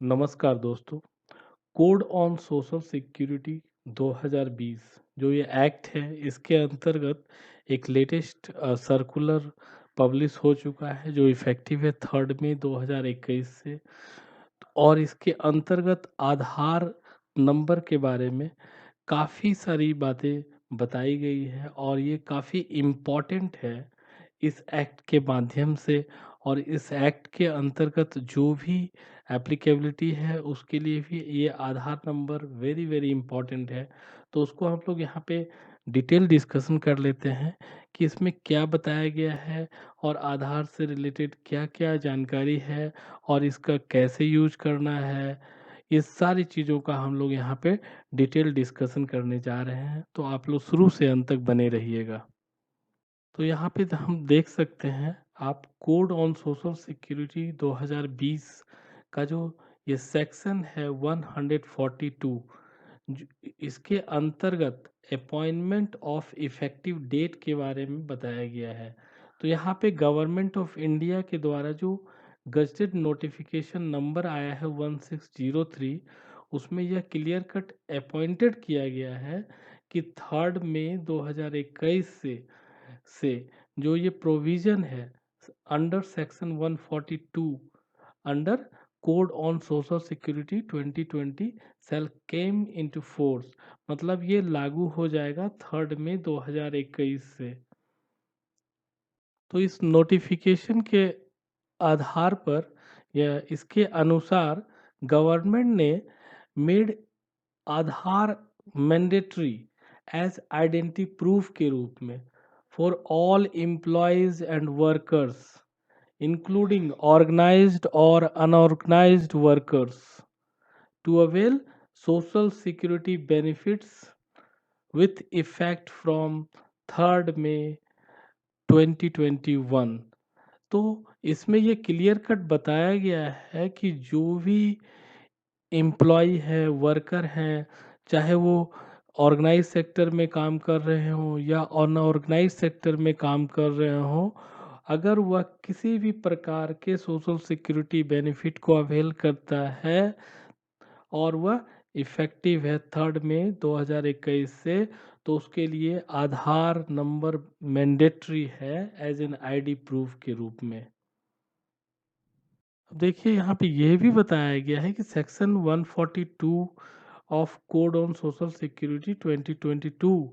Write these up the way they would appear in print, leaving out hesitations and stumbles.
नमस्कार दोस्तों। Code on social security 2020 जो ये एक्ट है, इसके अंतर्गत एक लेटेस्ट सर्कुलर पब्लिश हो चुका है जो इफ़ेक्टिव है 3 मई 2021 से। और इसके अंतर्गत आधार नंबर के बारे में काफ़ी सारी बातें बताई गई है और ये काफ़ी इम्पॉर्टेंट है इस एक्ट के माध्यम से। और इस एक्ट के अंतर्गत जो भी एप्लीकेबिलिटी है उसके लिए भी ये आधार नंबर वेरी वेरी इम्पॉर्टेंट है। तो उसको हम लोग यहाँ पे डिटेल डिस्कशन कर लेते हैं कि इसमें क्या बताया गया है और आधार से रिलेटेड क्या क्या जानकारी है और इसका कैसे यूज करना है। ये सारी चीज़ों का हम लोग यहाँ पे डिटेल डिस्कशन करने जा रहे हैं, तो आप लोग शुरू से अंत तक बने रहिएगा। तो यहाँ पे हम देख सकते हैं, आप कोड ऑन सोशल सिक्योरिटी 2020 का जो ये सेक्शन है 142, इसके अंतर्गत अपॉइंटमेंट ऑफ इफेक्टिव डेट के बारे में बताया गया है। तो यहाँ पे गवर्नमेंट ऑफ इंडिया के द्वारा जो गजटेड नोटिफिकेशन नंबर आया है 1603, उसमें यह क्लियर कट अपॉइंटेड किया गया है कि 3 मई 2021 से जो ये प्रोविजन है under section 142 under code on social security 2020 सेल केम इनटू फोर्स, मतलब ये लागू हो जाएगा 3 मई 2021 से। तो इस नोटिफिकेशन के आधार पर या इसके अनुसार गवर्नमेंट ने made Aadhaar mandatory as identity proof के रूप में for all employees and workers including organised और unorganised workers to avail social security benefits with effect from 3rd May 2021। तो इसमें ये क्लियर कट बताया गया है कि जो भी एम्प्लॉय है, वर्कर हैं, चाहे वो ऑर्गेनाइज सेक्टर में काम कर रहे हों या अनऑर्गेनाइज सेक्टर में काम कर रहे हों, अगर वह किसी भी प्रकार के सोशल सिक्योरिटी बेनिफिट को अवेल करता है और वह इफ़ेक्टिव है 3 मई 2021 से, तो उसके लिए आधार नंबर मैंडेटरी है एज एन आईडी प्रूफ के रूप में। अब देखिए यहाँ पे ये भी बताया गया है कि section 142 of code on social security 2022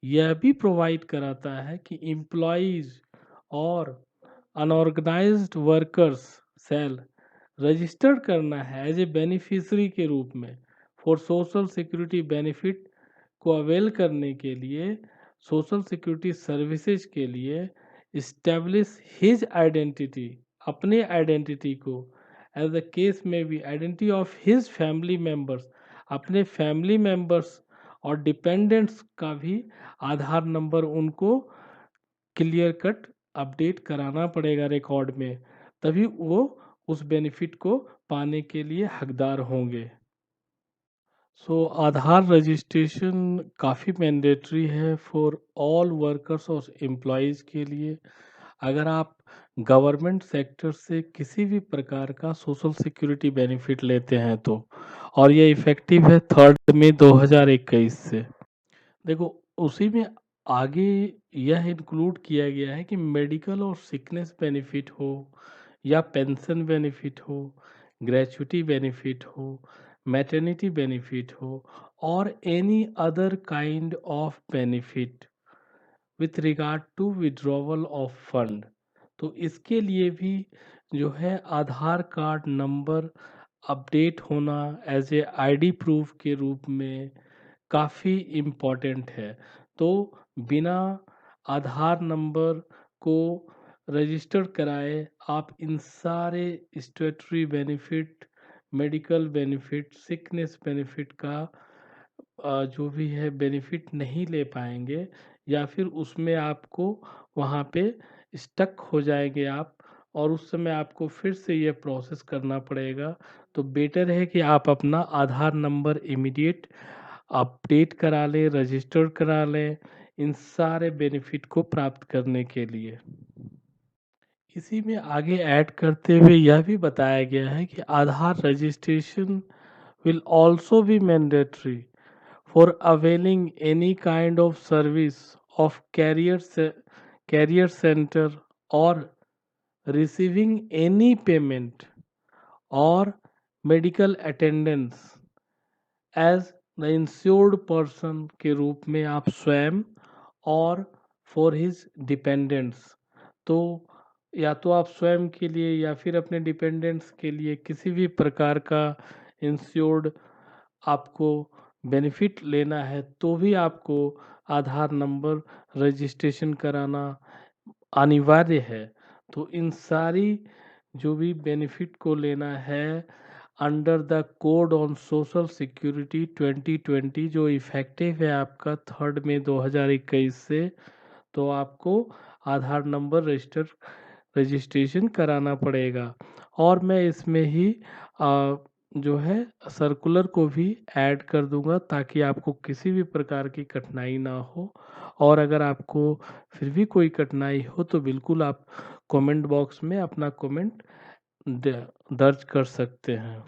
यह भी प्रोवाइड कराता है कि एम्प्लॉयज और अनऑर्गेनाइज्ड वर्कर्स सेल रजिस्टर्ड करना है एज ए बेनिफिशरी के रूप में फॉर सोशल सिक्योरिटी बेनिफिट को अवेल करने के लिए, सोशल सिक्योरिटी सर्विसेज के लिए इस्टेब्लिश हिज आइडेंटिटी, अपने आइडेंटिटी को, एज द केस में भी identity of his family members, अपने फैमिली मेम्बर्स और डिपेंडेंट्स का भी आधार नंबर उनको क्लियर कट अपडेट कराना पड़ेगा रिकॉर्ड में, तभी वो उस बेनिफिट को पाने के लिए हकदार होंगे। सो आधार रजिस्ट्रेशन काफ़ी मैंडेटरी है फॉर ऑल वर्कर्स और एम्प्लॉयज़ के लिए। अगर आप गवर्नमेंट सेक्टर से किसी भी प्रकार का सोशल सिक्योरिटी बेनिफिट लेते हैं तो, और ये इफ़ेक्टिव है 3 मई 2021 से। देखो, उसी में आगे यह इंक्लूड किया गया है कि मेडिकल और सिकनेस बेनिफिट हो या पेंशन बेनिफिट हो, ग्रेचुटी बेनिफिट हो, मैटरनिटी बेनिफिट हो और any other kind of benefit with regard to withdrawal of fund, तो इसके लिए भी जो है आधार कार्ड नंबर अपडेट होना एज ए आईडी प्रूफ के रूप में काफ़ी इम्पॉर्टेंट है। तो बिना आधार नंबर को रजिस्टर कराए आप इन सारे स्टेटरी benefit, medical benefit, sickness benefit का जो भी है बेनिफिट नहीं ले पाएंगे, या फिर उसमें आपको वहाँ पे स्टक हो जाएंगे आप, और उस समय आपको फिर से ये प्रोसेस करना पड़ेगा। तो बेटर है कि आप अपना आधार नंबर इमीडिएट अपडेट करा लें, रजिस्टर करा लें इन सारे बेनिफिट को प्राप्त करने के लिए। इसी में आगे ऐड करते हुए यह भी बताया गया है कि आधार registration will also be mandatory for availing any kind of service of carrier center or receiving any payment or medical attendance as the insured person के रूप में आप स्वयं और फॉर हिज डिपेंडेंट्स, तो या तो आप स्वयं के लिए या फिर अपने डिपेंडेंट्स के लिए किसी भी प्रकार का इंश्योर्ड आपको बेनिफिट लेना है तो भी आपको आधार नंबर रजिस्ट्रेशन कराना अनिवार्य है। तो इन सारी जो भी बेनिफिट को लेना है under the code on social security 2020 जो इफेक्टिव है आपका 3 मई 2021 से, तो आपको आधार नंबर रजिस्ट्रेशन कराना पड़ेगा। और मैं इसमें ही जो है सर्कुलर को भी ऐड कर दूंगा ताकि आपको किसी भी प्रकार की कठिनाई ना हो। और अगर आपको फिर भी कोई कठिनाई हो तो बिल्कुल आप कमेंट बॉक्स में अपना कमेंट दर्ज कर सकते हैं।